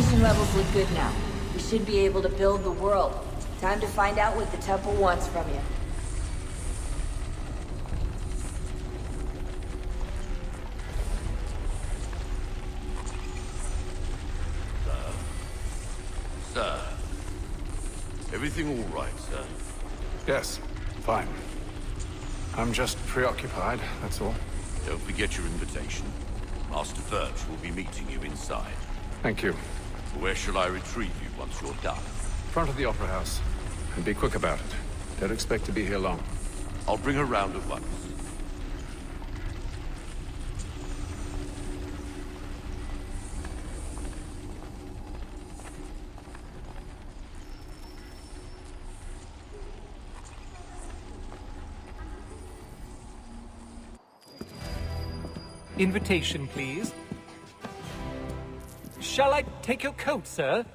Radiation levels look good now. We should be able to build the world. Time to find out what the temple wants from you. Sir. Everything all right, sir? Yes, fine. I'm just preoccupied, that's all. Don't forget your invitation. Master Birch will be meeting you inside. Thank you. Where shall I retrieve you once you're done? Front of the Opera House. And be quick about it. Don't expect to be here long. I'll bring her round at once. Invitation, please. Shall I take your coat, sir?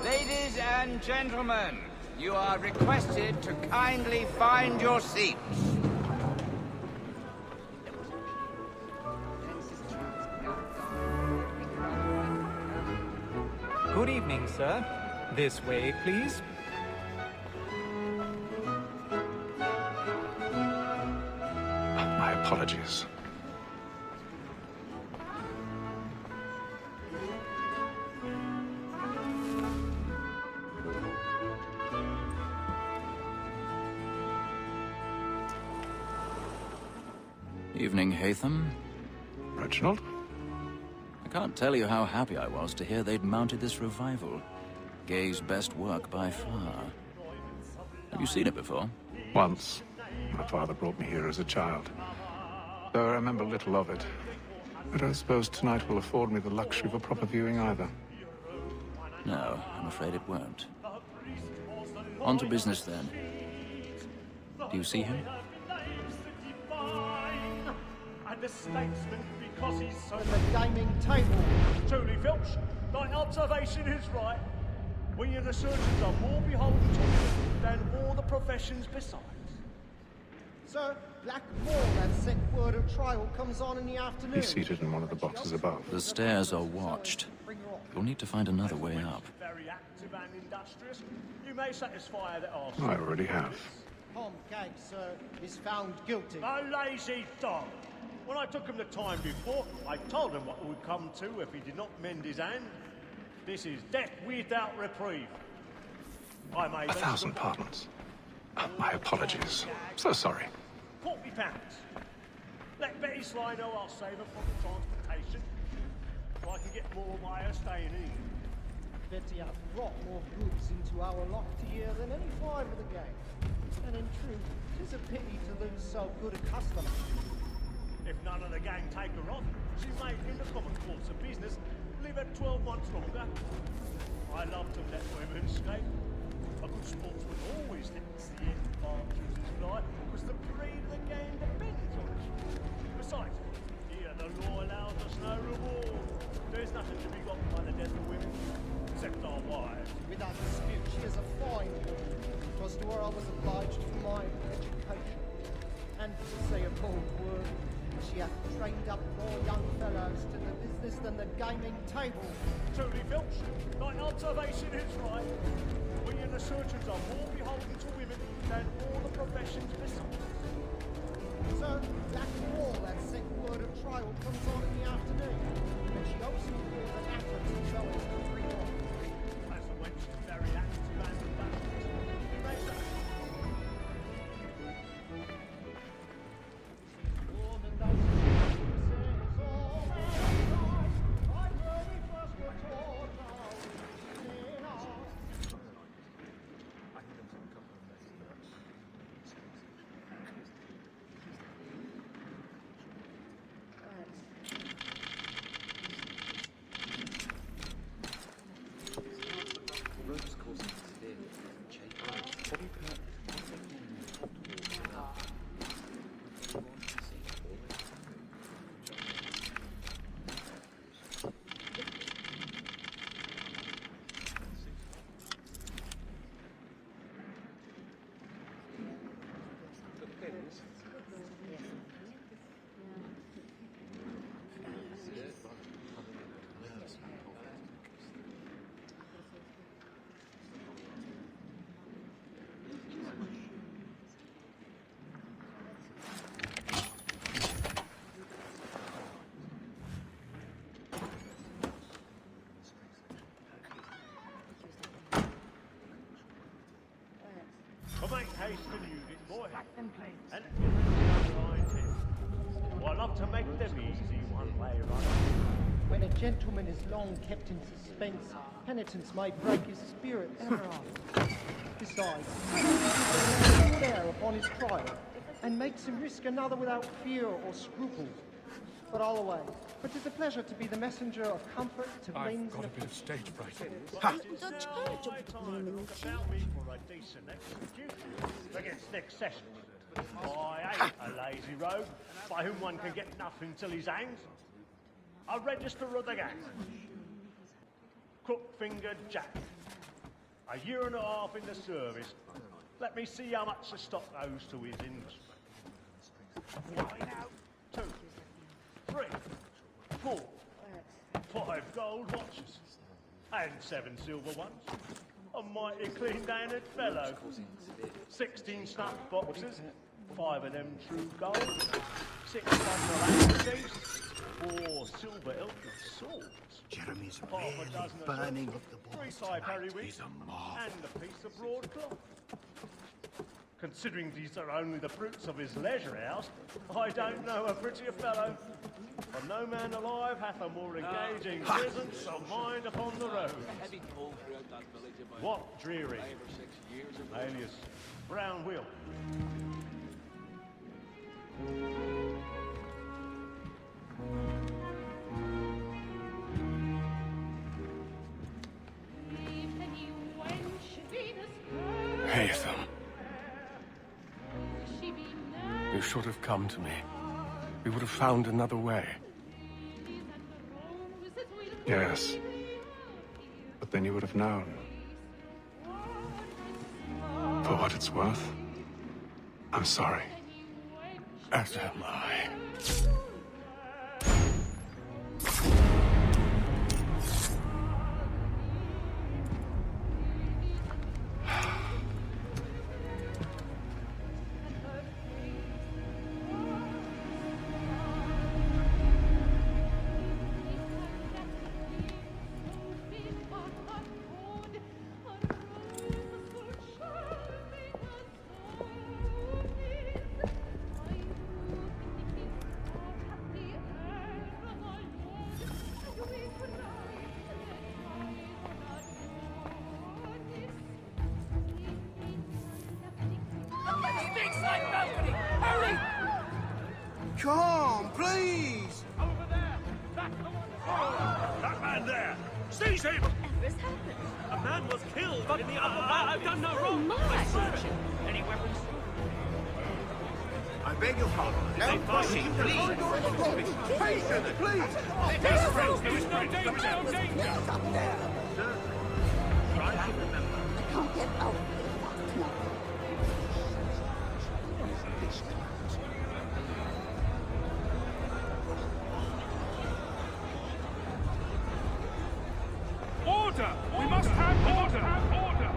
Ladies and gentlemen, you are requested to kindly find your seats. Good evening, sir. This way, please. My apologies. Evening, Haytham. Reginald? I can't tell you how happy I was to hear they'd mounted this revival. Gay's best work by far. Have you seen it before? Once. My father brought me here as a child. Though I remember little of it. I don't suppose tonight will afford me the luxury of a proper viewing either. No, I'm afraid it won't. On to business then. Do you see him? And a statesman because he's so... The gaming table. Truly, Filch, thy observation is right. We and the surgeons are more beholden to him than all the professions besides. Sir, Blackmore that sent word of trial comes on in the afternoon. He's seated in one of the boxes above. The stairs are watched. You'll need to find another way up. Very active and industrious. You may satisfy that ask. I already have. Tom Gag, sir, is found guilty. A lazy dog. When I took him the time before, I told him what it would come to if he did not mend his hand. This is death without reprieve. I made 1,000 pardons. My apologies. So sorry. £40. Let Betty Sly know I'll save her from the transportation, so I can get more of my staying in. Betty hath brought more goods into our loft here than any five of the gang. And in truth, 'tis a pity to lose so good a customer. If none of the gang take her off, she may, in the common course of business, live at 12 months longer. I love to let women escape. A good sportsman always thinks the end part chooses life, because the breed of the game depends on it. Besides, here the law allows us no reward. There's nothing to be got by the death of women, except our wives. Without dispute, she is a fine woman. 'Twas to her I was obliged for my education. And to say a bold word, she hath trained up more young fellows to the business than the gaming table. Truly, Filch, thy observation is right. We and the surgeons are more beholden to women than all the professions besides. Sir, Blackmore that sent word of trial comes on in the afternoon, and she hopes to call an apples and so as to bring on. As the wench is very active and industrious, you may say. Well, make haste to use it, boy. And well, I love to make them easy one way or other. When a gentleman is long kept in suspense, penitence may break his spirit ever after. Besides, good air upon his trial, and makes him risk another without fear or scruple. But all away. But 'tis a pleasure to be the messenger of comfort to I've got a bit of stage fright. Against next session. I ain't a lazy rogue by whom one can get nothing till he's hanged. A register of the gang. Crook-fingered Jack. A year and a half in the service. Let me see how much the stock owes to his industry. 1, 2, 3, 4, 5 gold watches. And 7 silver ones. A mighty clean-handed fellow. 16 snuff boxes. 5 of them true gold. 6 bundle handkerchiefs. 4 silver hilted swords. Jeremy's Half a dozen burning of of the balls 3 tie tonight. periwigs. He's a mob. And a piece of broadcloth. Considering these are only the fruits of his leisure house, I don't know a prettier fellow. For no man alive hath a more engaging presence of mind upon the road. What dreary, alias Brown Will. Haytham. You should have come to me. We would have found another way. Yes. But then you would have known. For what it's worth, I'm sorry. As am I. Come, please! Over there! That man there! Seize him! What's happened? A man was killed in the upper I've done no wrong! I swear it! Any weapons? I beg your pardon. No pushing, please. Patience, please. There is no danger! No danger! Sir, try to remember. I can't get out of here. No. Order! We must have order! Order!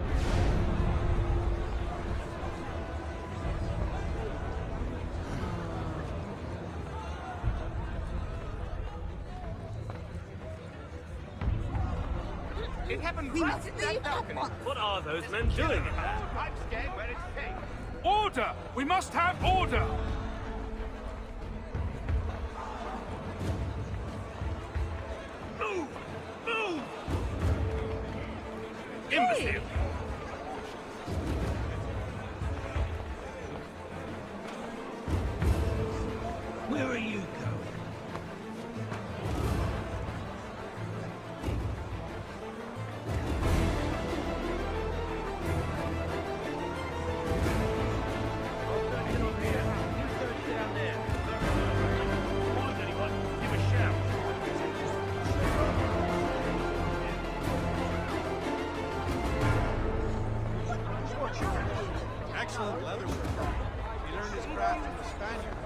It happened We right must at leave that balcony. at once. What are those men doing? I'm scared where it's came. Order! We must have order! Move! Move! Imbecile! Where are you going? Excellent leather work. He learned his craft from the Spaniard.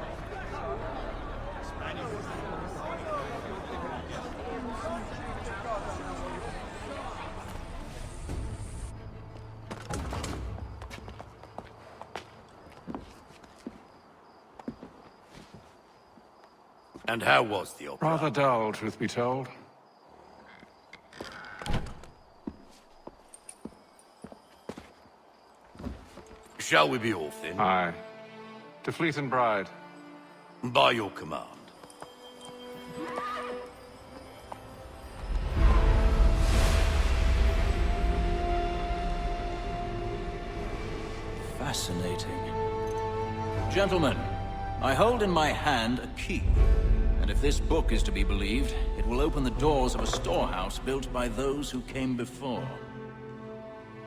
And how was the opera? Rather dull, truth be told. shall we be off then? Aye. To Fleet and Bride. By your command. Fascinating. Gentlemen, I hold in my hand a key. And if this book is to be believed, it will open the doors of a storehouse built by those who came before.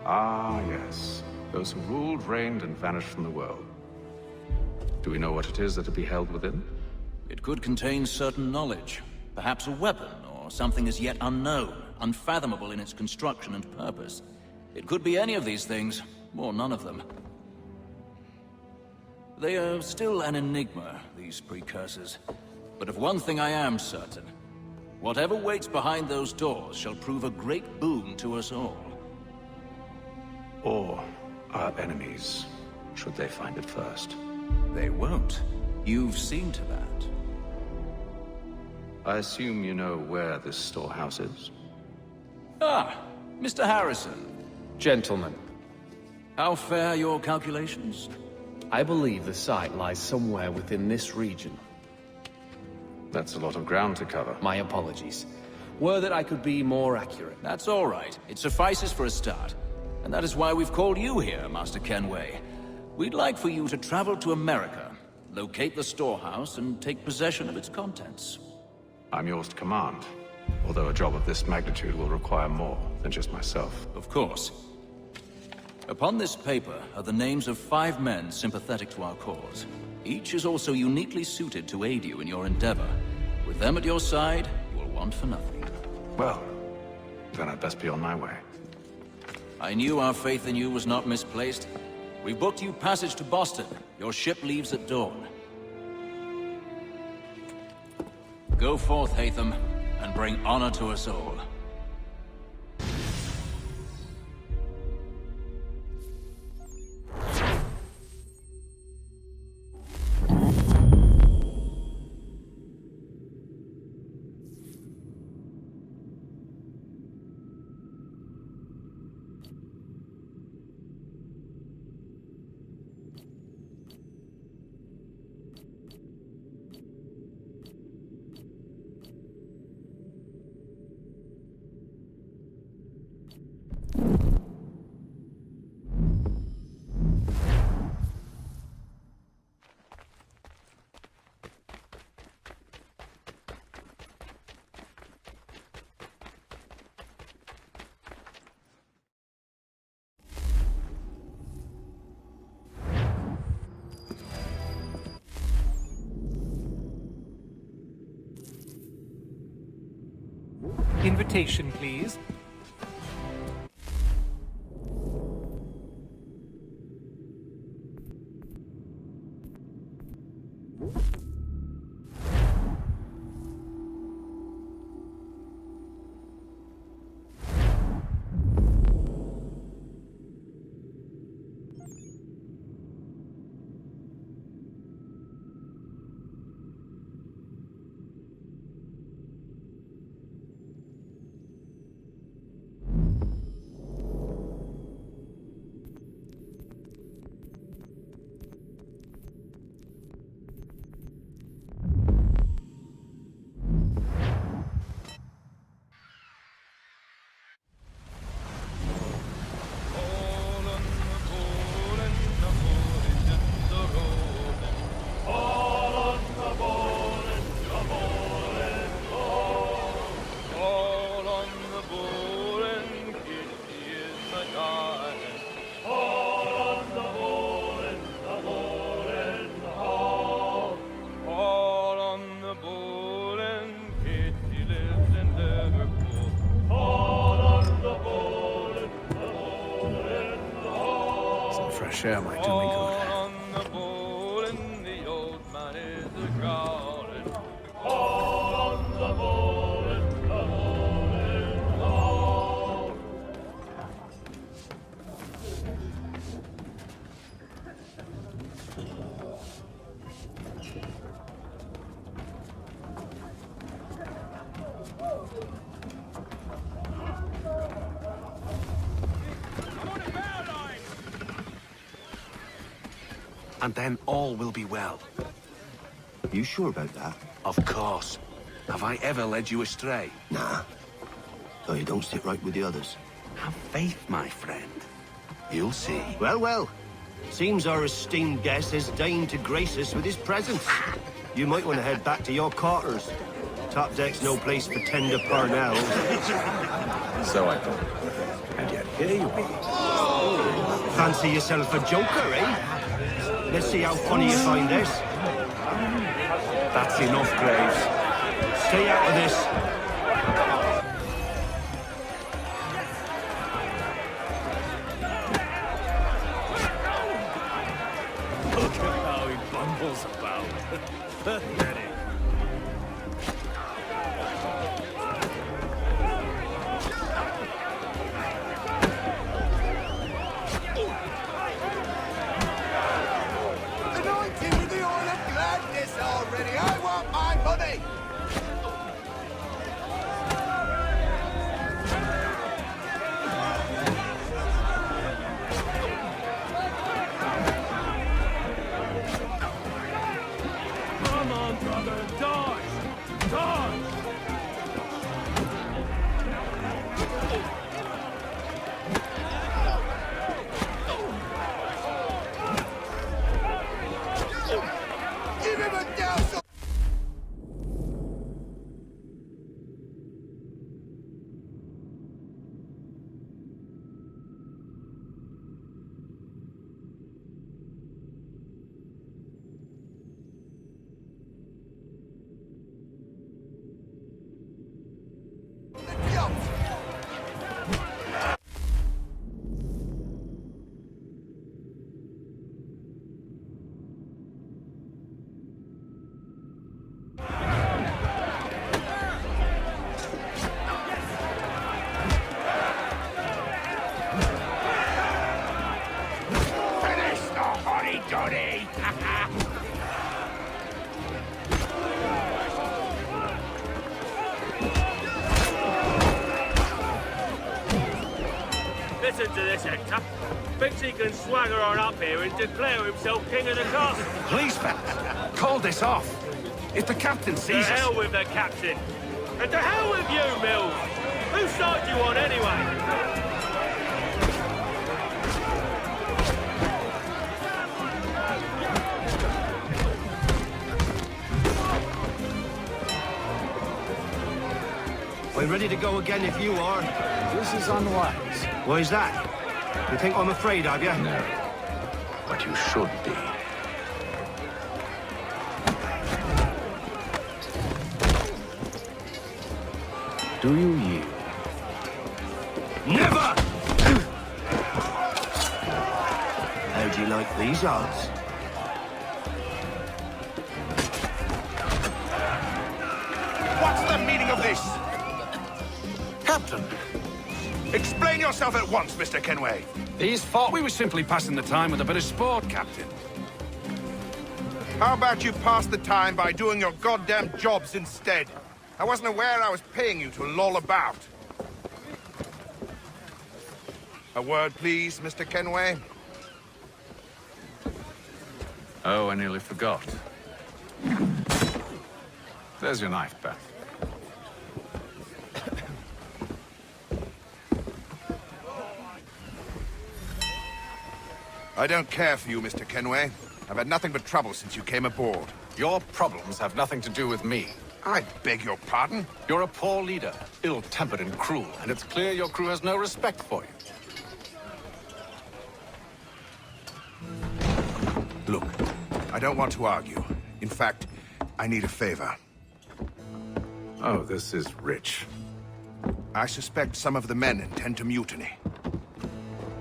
Ah, yes. Those who ruled, reigned, and vanished from the world. Do we know what it is that will be held within? It could contain certain knowledge. Perhaps a weapon, or something as yet unknown, unfathomable in its construction and purpose. It could be any of these things, or none of them. They are still an enigma, these precursors. But of one thing I am certain. Whatever waits behind those doors shall prove a great boon to us all. Or our enemies, should they find it first. They won't. You've seen to that. I assume you know where this storehouse is? Ah, Mr. Harrison. Gentlemen. How fare your calculations? I believe the site lies somewhere within this region. That's a lot of ground to cover. My apologies. Were that I could be more accurate. That's all right. It suffices for a start. And that is why we've called you here, Master Kenway. We'd like for you to travel to America, locate the storehouse, and take possession of its contents. I'm yours to command, although a job of this magnitude will require more than just myself. Of course. Upon this paper are the names of 5 men sympathetic to our cause. Each is also uniquely suited to aid you in your endeavor. With them at your side, you will want for nothing. Well, then I'd best be on my way. I knew our faith in you was not misplaced. We booked you passage to Boston. Your ship leaves at dawn. Go forth, Hatham, and bring honor to us all. Invitation, please. Share my doing good. and then all will be well. You sure about that? Of course. Have I ever led you astray? Nah. Though you don't sit right with the others. Have faith, my friend. You'll see. Well, well. Seems our esteemed guest has deigned to grace us with his presence. You might want to head back to your quarters. Top deck's no place for tender parnells. So I thought. And yet here you are. Fancy yourself a joker, eh? Let's see how funny you find this. That's enough, Graves. Stay out of this. Look at how he bumbles about. Pathetic. Anointed with the oil of gladness already. I want my money. Come on, brother, dodge! Dodge! Give him a douse. Finish the honey-doddy! Listen to this, Hector. Thinks he can swagger on up here and declare himself king of the castle. Please, fellas, call this off. If the captain To sees hell us... with the captain. And to hell with you, Mills. Whose side do you on anyway? We're ready to go again if you are. This is unwise. Why is that? You think I'm afraid of you? No. But you should be. Do you yield? Never! How'd you like these odds? What's the meaning of this? Captain, Explain yourself at once, Mr. Kenway. these thought we were simply passing the time with a bit of sport, Captain. How about you pass the time by doing your goddamn jobs instead? I wasn't aware I was paying you to loll about. A word, please, Mr. Kenway. Oh, I nearly forgot. There's your knife back. I don't care for you, Mr. Kenway. I've had nothing but trouble since you came aboard. Your problems have nothing to do with me. I beg your pardon? You're a poor leader, ill-tempered and cruel, and it's clear your crew has no respect for you. Look, I don't want to argue. In fact, I need a favor. Oh, this is rich. I suspect some of the men intend to mutiny.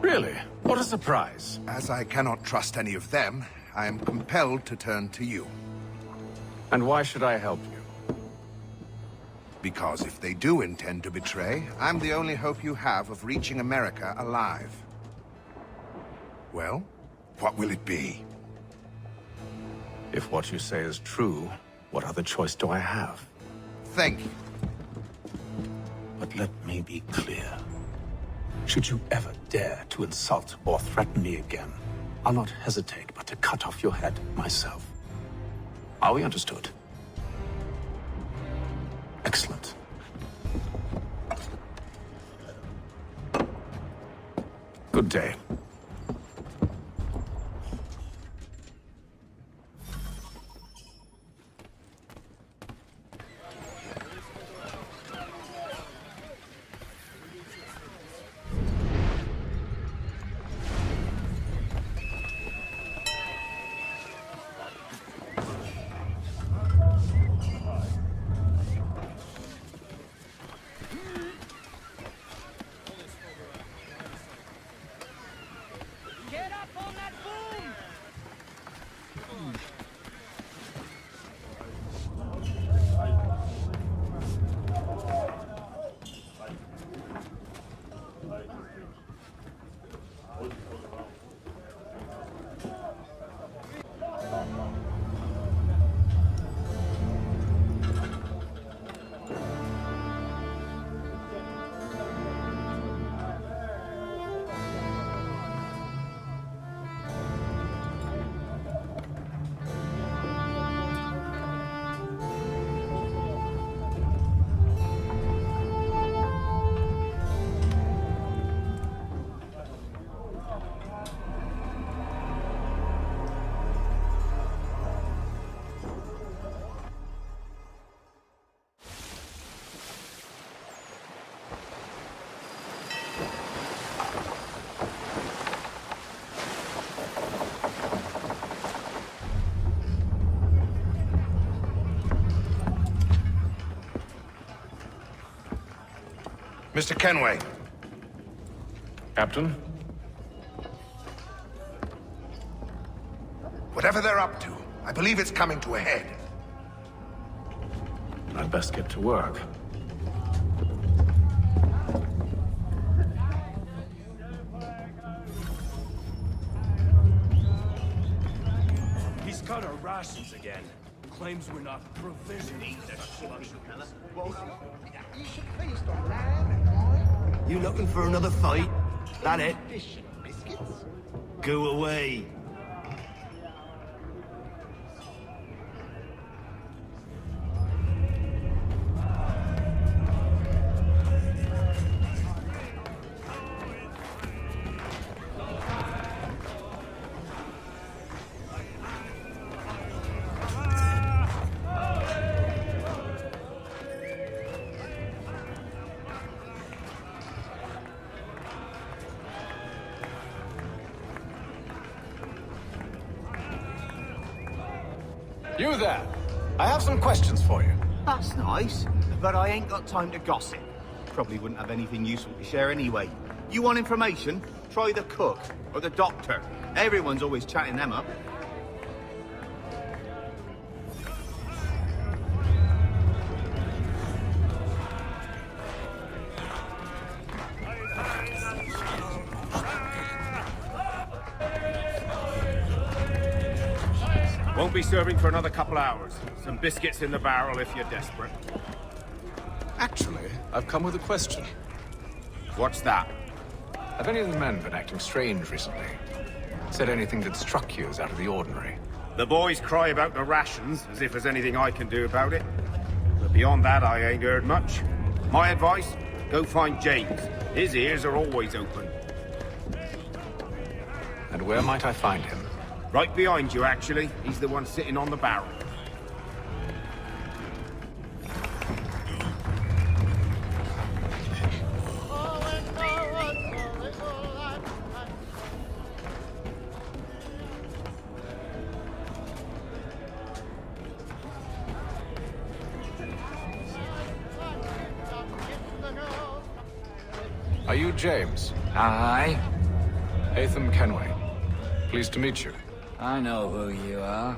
Really? What a surprise. As I cannot trust any of them, I am compelled to turn to you. And why should I help you? Because if they do intend to betray, I'm the only hope you have of reaching America alive. Well, what will it be? If what you say is true, what other choice do I have? Thank you. But let me be clear. Should you ever dare to insult or threaten me again, I'll not hesitate but to cut off your head myself. Are we understood? Excellent. Good day. Mr. Kenway. Captain? Whatever they're up to, I believe it's coming to a head. I'd best get to work. He's cut our rations again. Claims we're not provisioned. You looking for another fight? That it? Go away. You there! I have some questions for you. That's nice, but I ain't got time to gossip. Probably wouldn't have anything useful to share anyway. You want information? Try the cook or the doctor. Everyone's always chatting them up. Won't be serving for another couple hours. Some biscuits in the barrel if you're desperate. Actually, I've come with a question. What's that? Have any of the men been acting strange recently? Said anything that struck you as out of the ordinary? The boys cry about the rations, as if there's anything I can do about it. But beyond that, I ain't heard much. My advice? Go find James. His ears are always open. And where might I find him? Right behind you, actually. He's the one sitting on the barrel. Are you James? Aye. Haytham Kenway. Pleased to meet you. I know who you are.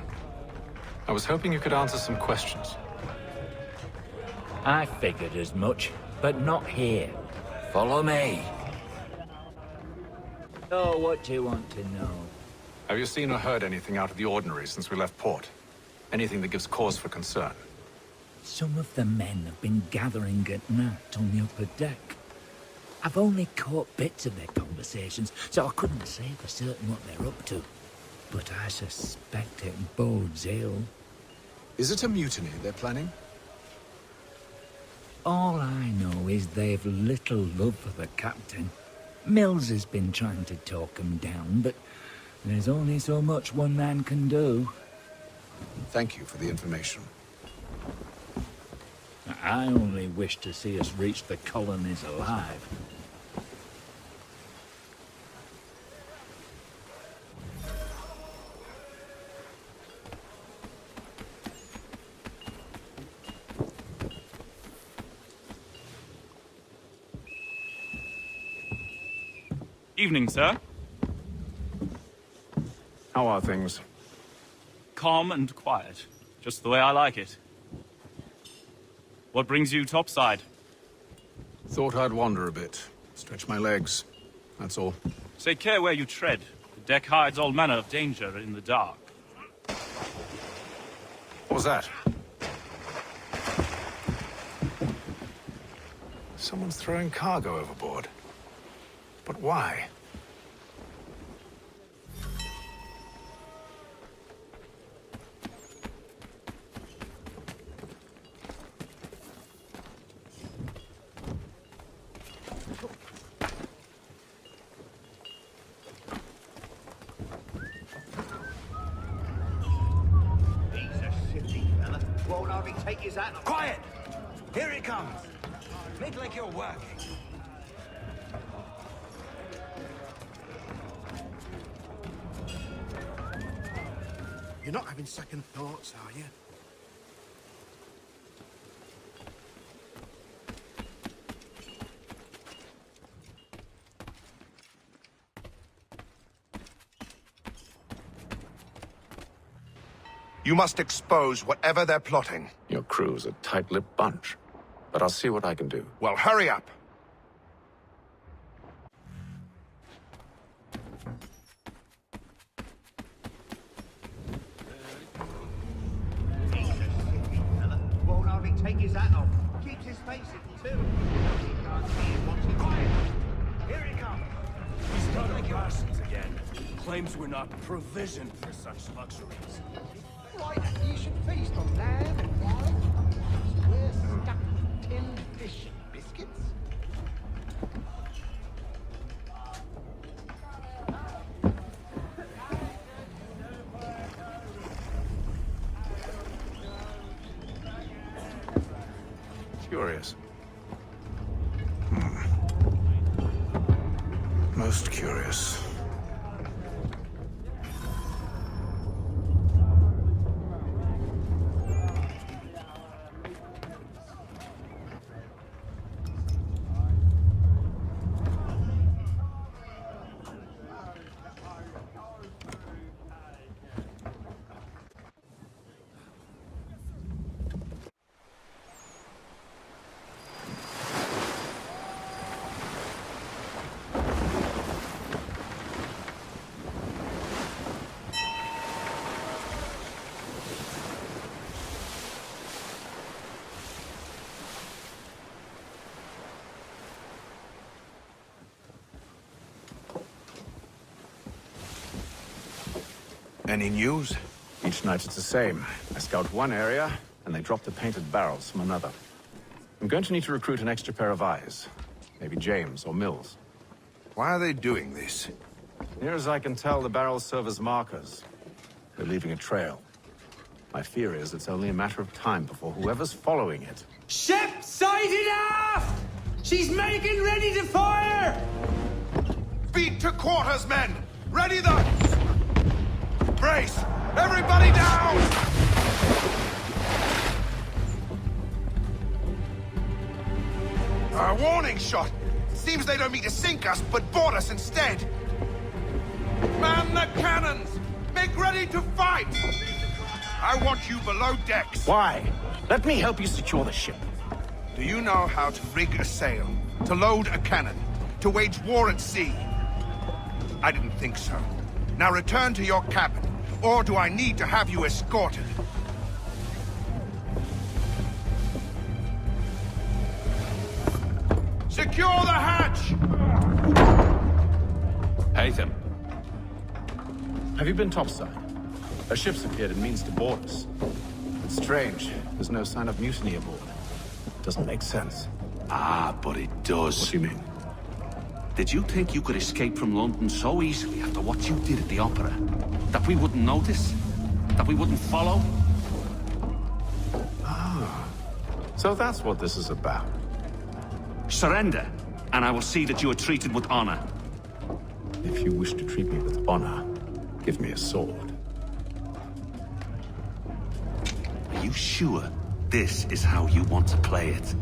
I was hoping you could answer some questions. I figured as much, but not here. Follow me. So what do you want to know? Have you seen or heard anything out of the ordinary since we left port? Anything that gives cause for concern? Some of the men have been gathering at night on the upper deck. I've only caught bits of their conversations, so I couldn't say for certain what they're up to. But I suspect it bodes ill. Is it a mutiny they're planning? All I know is they've little love for the captain. Mills has been trying to talk him down, but there's only so much one man can do. Thank you for the information. I only wish to see us reach the colonies alive. Evening, sir. How are things? Calm and quiet. Just the way I like it. What brings you topside? Thought I'd wander a bit. Stretch my legs. That's all. Take care where you tread. The deck hides all manner of danger in the dark. What was that? Someone's throwing cargo overboard. But why? Quiet! Here it comes! Make like you're working. You're not having second thoughts, are you? You must expose whatever they're plotting. Your crew's a tight-lipped bunch. But I'll see what I can do. Well, hurry up! Won't hardly take his hat off. Keeps his face in too. He can't see him watching. Quiet! Here he comes! He's got our rations again. Claims we're not provisioned for such luxuries. Right, you should feast on lamb and wine. We're stuck with tinned fish and biscuits. Curious. Most curious. Any news? Each night it's the same. I scout one area, and they drop the painted barrels from another. I'm going to need to recruit an extra pair of eyes. Maybe James or Mills. Why are they doing this? Near as I can tell, the barrels serve as markers. They're leaving a trail. My fear is it's only a matter of time before whoever's following it... Ship sighted aft! She's making ready to fire! Beat to quarters, men! Ready the... Brace! Everybody down! A warning shot! Seems they don't mean to sink us, but board us instead! Man the cannons! Make ready to fight! I want you below decks. Why? Let me help you secure the ship. Do you know how to rig a sail? To load a cannon? To wage war at sea? I didn't think so. Now return to your cabin. Or do I need to have you escorted? Secure the hatch! Haytham. Have you been topside? A ship's appeared and means to board us. It's strange. There's no sign of mutiny aboard. Doesn't make sense. Ah, but it does. What do you mean? Did you think you could escape from London so easily after what you did at the opera? That we wouldn't notice? That we wouldn't follow? Ah. So that's what this is about. Surrender, and I will see that you are treated with honor. If you wish to treat me with honor, give me a sword. Are you sure this is how you want to play it?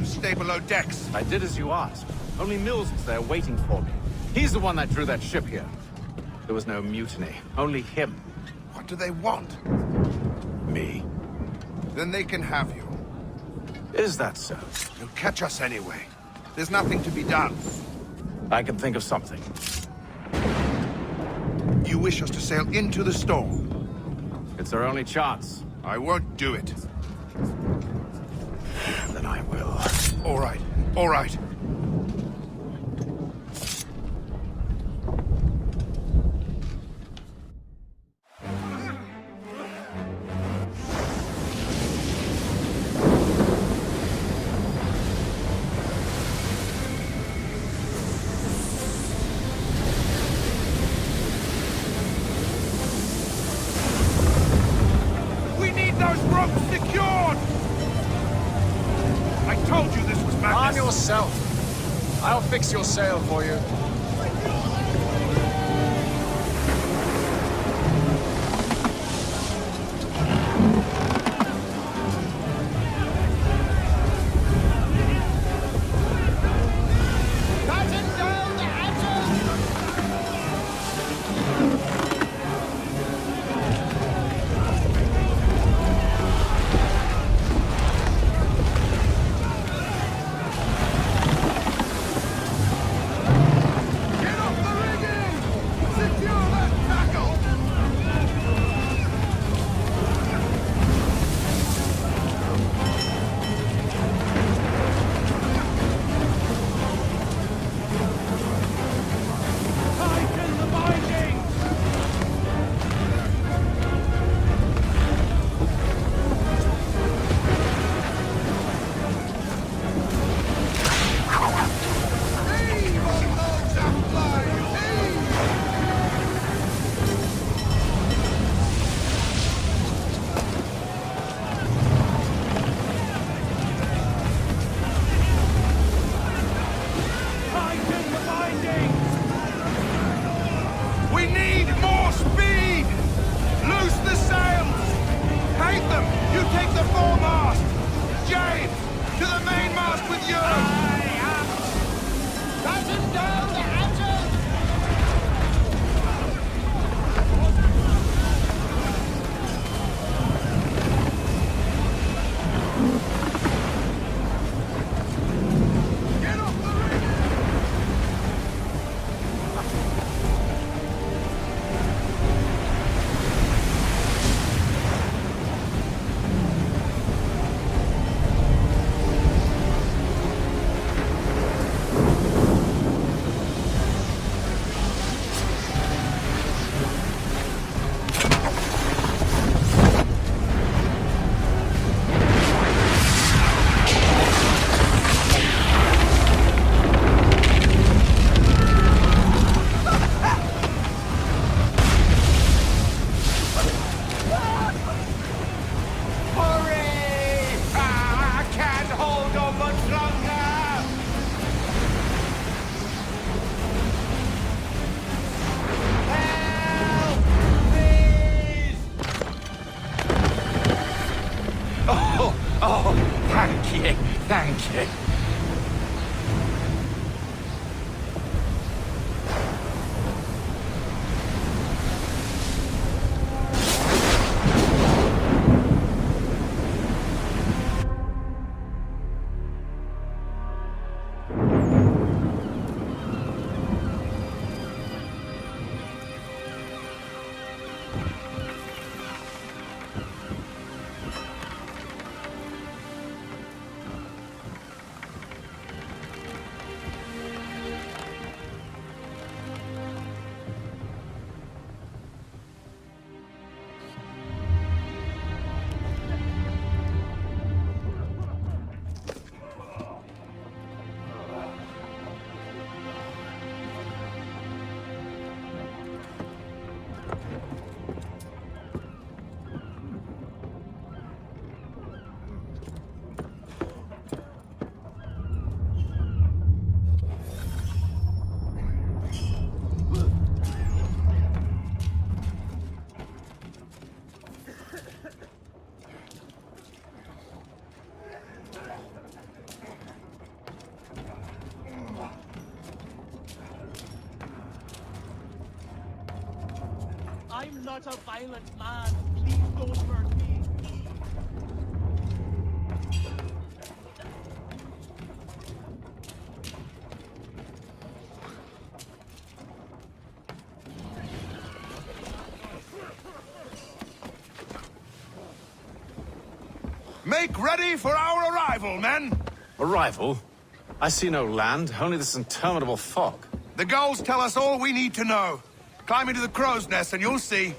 Stay below decks. I did as you asked. Only Mills was there waiting for me. He's the one that drew that ship here. There was no mutiny. Only him. What do they want? Me. Then they can have you. Is that so? You'll catch us anyway. There's nothing to be done. I can think of something. You wish us to sail into the storm? It's our only chance. I won't do it. Then I will. All right. All right. We need those ropes secured! I told you this was madness. Arm yourself. I'll fix your sail for you. Thank you. I'm not a violent man. Please don't hurt me. Make ready for our arrival, men! Arrival? I see no land, only this interminable fog. The gulls tell us all we need to know. Climb into the crow's nest and you'll see.